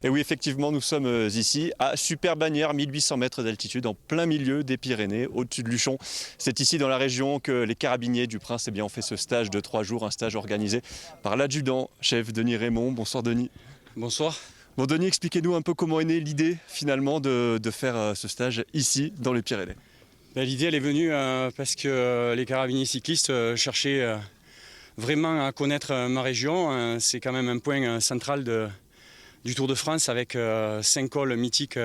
Et oui, effectivement, nous sommes ici à Super-Bagnères, 1800 mètres d'altitude, en plein milieu des Pyrénées, au-dessus de Luchon. C'est ici dans la région que les carabiniers du Prince ont fait ce stage de 3 jours, un stage organisé par l'adjudant-chef Denis Raymond. Bonsoir Denis. Bonsoir. Bon Denis, expliquez-nous un peu comment est née l'idée finalement de faire ce stage ici dans les Pyrénées. L'idée elle est venue parce que les carabiniers cyclistes cherchaient vraiment à connaître ma région. C'est quand même un point central du Tour de France avec 5 cols mythiques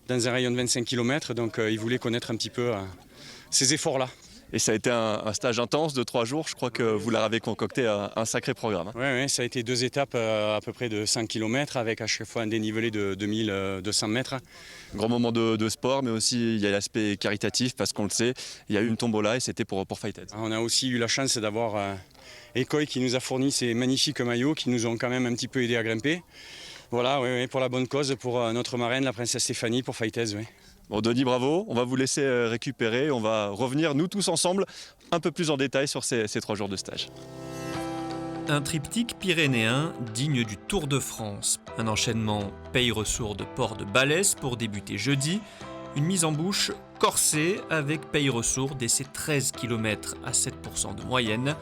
dans un rayon de 25 km. Donc ils voulaient connaître un petit peu ces efforts-là. Et ça a été un stage intense de 3 jours. Je crois que vous leur avez concocté un sacré programme. Oui, ça a été 2 étapes à peu près de 5 km avec à chaque fois un dénivelé de 2200 mètres. Grand moment de sport, mais aussi il y a l'aspect caritatif parce qu'on le sait, il y a eu une tombola et c'était pour Fighthead. On a aussi eu la chance d'avoir Ecoy qui nous a fourni ces magnifiques maillots qui nous ont quand même un petit peu aidé à grimper. Voilà, oui, pour la bonne cause, pour notre marraine, la princesse Stéphanie, pour Fighthead. Oui. Bon Denis, bravo, on va vous laisser récupérer, on va revenir nous tous ensemble un peu plus en détail sur ces 3 jours de stage. Un triptyque pyrénéen digne du Tour de France. Un enchaînement Peille-Ressourdes de Port de Balès pour débuter jeudi. Une mise en bouche corsée avec Peille-Ressourdes et ses 13 km à 7% de moyenne.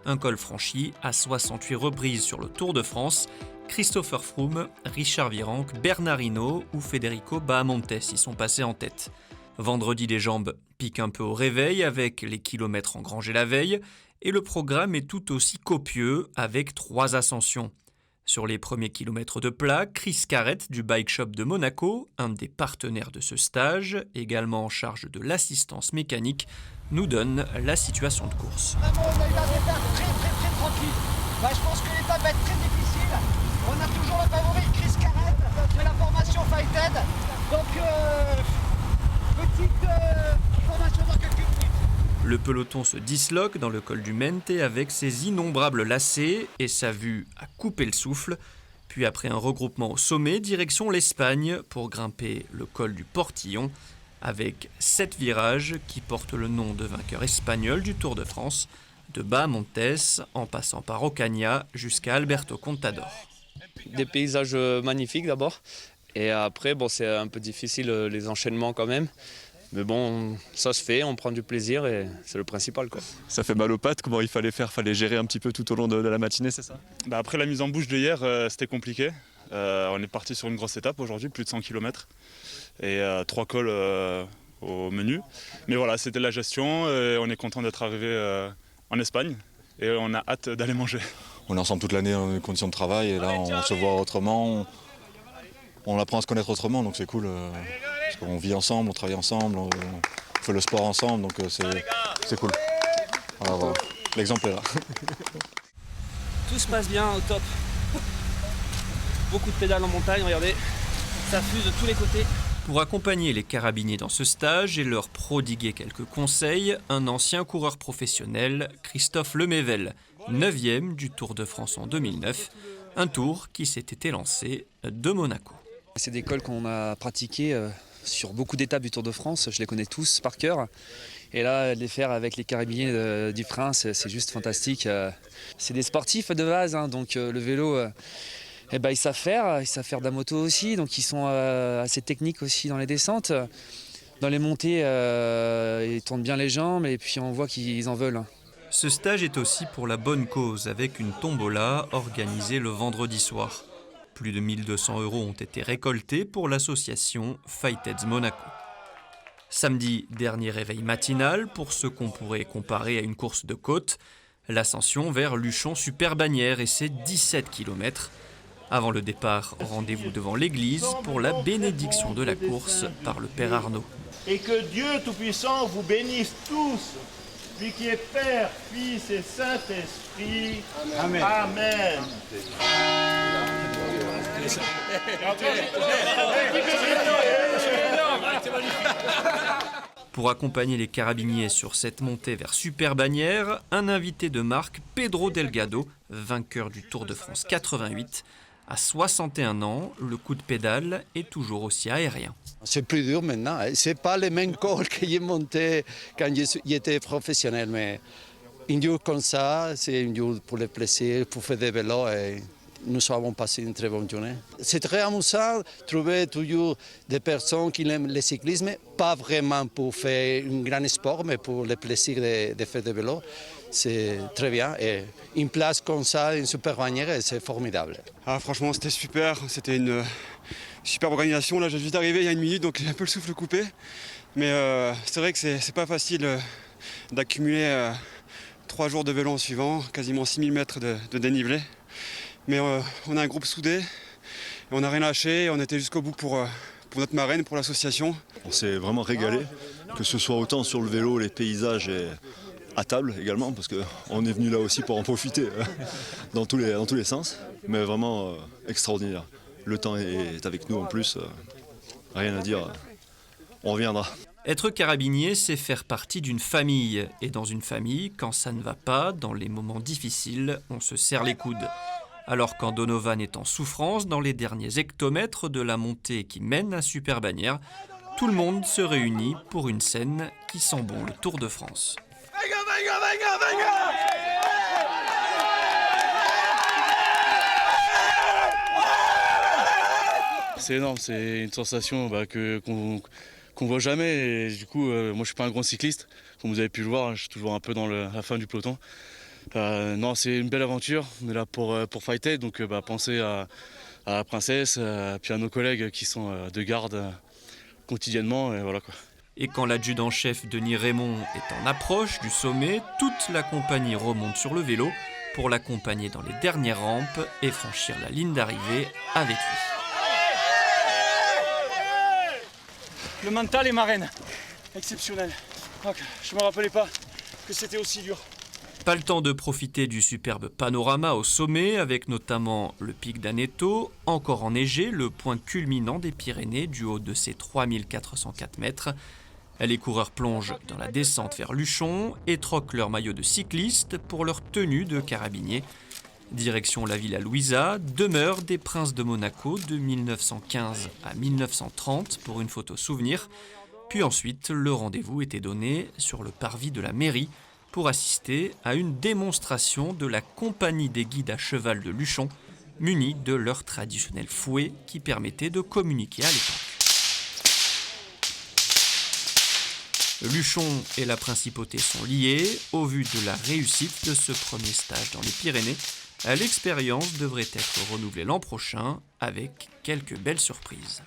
Un col franchi à 68 reprises sur le Tour de France. Christopher Froome, Richard Virenque, Bernard Hinault ou Federico Bahamontes y sont passés en tête. Vendredi, les jambes piquent un peu au réveil avec les kilomètres engrangés la veille et le programme est tout aussi copieux avec 3 ascensions. Sur les premiers kilomètres de plat, Chris Carrette du Bike Shop de Monaco, un des partenaires de ce stage, également en charge de l'assistance mécanique, nous donne la situation de course. Vraiment, on a eu un départ très tranquille. Je pense que l'étape va être très difficile. On a toujours le favori Chris Carrette de la formation Fighthead. Donc, petite formation dans quelques minutes. Le peloton se disloque dans le col du Mente avec ses innombrables lacets et sa vue à couper le souffle. Puis après un regroupement au sommet, direction l'Espagne pour grimper le col du Portillon avec 7 virages qui portent le nom de vainqueur espagnol du Tour de France, de Bahamontes en passant par Ocaña jusqu'à Alberto Contador. Des paysages magnifiques d'abord et après c'est un peu difficile les enchaînements quand même. Mais bon, ça se fait, on prend du plaisir et c'est le principal, quoi. Ça fait mal aux pattes, comment il fallait faire? Fallait gérer un petit peu tout au long de la matinée, c'est ça? Après la mise en bouche de hier, c'était compliqué. On est parti sur une grosse étape aujourd'hui, plus de 100 km et 3 cols au menu. Mais voilà, c'était la gestion et on est content d'être arrivé en Espagne et on a hâte d'aller manger. On est ensemble toute l'année en conditions de travail et là on se voit autrement, on apprend à se connaître autrement, donc c'est cool. Parce qu'on vit ensemble, on travaille ensemble, on fait le sport ensemble, donc c'est cool. Voilà. L'exemple est là. Tout se passe bien, au top. Beaucoup de pédales en montagne, regardez, ça fuse de tous les côtés. Pour accompagner les carabiniers dans ce stage et leur prodiguer quelques conseils, un ancien coureur professionnel, Christophe Lemével, 9e du Tour de France en 2009, un tour qui s'était élancé de Monaco. C'est des cols qu'on a pratiqués sur beaucoup d'étapes du Tour de France, je les connais tous par cœur. Et là, les faire avec les carabiniers du Prince, c'est juste fantastique. C'est des sportifs de base, donc le vélo, ils savent faire de la moto aussi, donc ils sont assez techniques aussi dans les descentes. Dans les montées, ils tournent bien les jambes et puis on voit qu'ils en veulent. Ce stage est aussi pour la bonne cause, avec une tombola organisée le vendredi soir. Plus de 1200 € ont été récoltés pour l'association Fighthead Monaco. Samedi, dernier réveil matinal pour ce qu'on pourrait comparer à une course de côte, l'ascension vers Luchon Super-Bagnères et ses 17 km. Avant le départ, rendez-vous devant l'église pour la bénédiction de la course par le Père Arnaud. Et que Dieu Tout-Puissant vous bénisse tous, lui qui est Père, Fils et Saint-Esprit. Amen. Amen. Pour accompagner les carabiniers sur cette montée vers Super-Bagnères, un invité de marque, Pedro Delgado, vainqueur du Tour de France 88. À 61 ans, le coup de pédale est toujours aussi aérien. C'est plus dur maintenant. Ce n'est pas les mêmes cols que j'ai monté quand j'étais professionnel. Mais une jour comme ça, c'est une jour pour le plaisir, pour faire des vélos et nous avons passé une très bonne journée. C'est très amusant de trouver toujours des personnes qui aiment le cyclisme, pas vraiment pour faire un grand sport, mais pour le plaisir de faire du vélo. C'est très bien et une place comme ça, une super bannière, c'est formidable. Ah, franchement, c'était super. C'était une superbe organisation. Là, j'ai juste arrivé il y a une minute, donc j'ai un peu le souffle coupé. Mais c'est vrai que c'est pas facile d'accumuler 3 jours de vélo en suivant, quasiment 6000 mètres de dénivelé. Mais on a un groupe soudé, et on n'a rien lâché, on était jusqu'au bout pour notre marraine, pour l'association. On s'est vraiment régalé, que ce soit autant sur le vélo, les paysages et à table également, parce qu'on est venu là aussi pour en profiter dans tous les sens. Mais vraiment extraordinaire. Le temps est avec nous en plus, rien à dire, on reviendra. Être carabinier, c'est faire partie d'une famille. Et dans une famille, quand ça ne va pas, dans les moments difficiles, on se serre les coudes. Alors quand Donovan est en souffrance dans les derniers hectomètres de la montée qui mène à Super Bagnères, tout le monde se réunit pour une scène qui sent bon le Tour de France. C'est énorme, c'est une sensation qu'on voit jamais. Et du coup, moi je suis pas un grand cycliste, comme vous avez pu le voir, je suis toujours un peu dans la fin du peloton. Non, c'est une belle aventure, on est là pour fighter, donc pensez à la princesse, puis à nos collègues qui sont de garde quotidiennement, et voilà quoi. Et quand l'adjudant-chef Denis Raymond est en approche du sommet, toute la compagnie remonte sur le vélo pour l'accompagner dans les dernières rampes et franchir la ligne d'arrivée avec lui. Le mental est marraine, exceptionnel. Je ne me rappelais pas que c'était aussi dur. Pas le temps de profiter du superbe panorama au sommet, avec notamment le pic d'Aneto, encore enneigé, le point culminant des Pyrénées du haut de ses 3404 mètres. Les coureurs plongent dans la descente vers Luchon et troquent leur maillot de cycliste pour leur tenue de carabinier. Direction la Villa Louisa, demeure des Princes de Monaco de 1915 à 1930 pour une photo souvenir. Puis ensuite, le rendez-vous était donné sur le parvis de la mairie pour assister à une démonstration de la compagnie des guides à cheval de Luchon, munis de leur traditionnel fouet qui permettait de communiquer à l'époque. Luchon et la principauté sont liés. Au vu de la réussite de ce premier stage dans les Pyrénées, l'expérience devrait être renouvelée l'an prochain avec quelques belles surprises.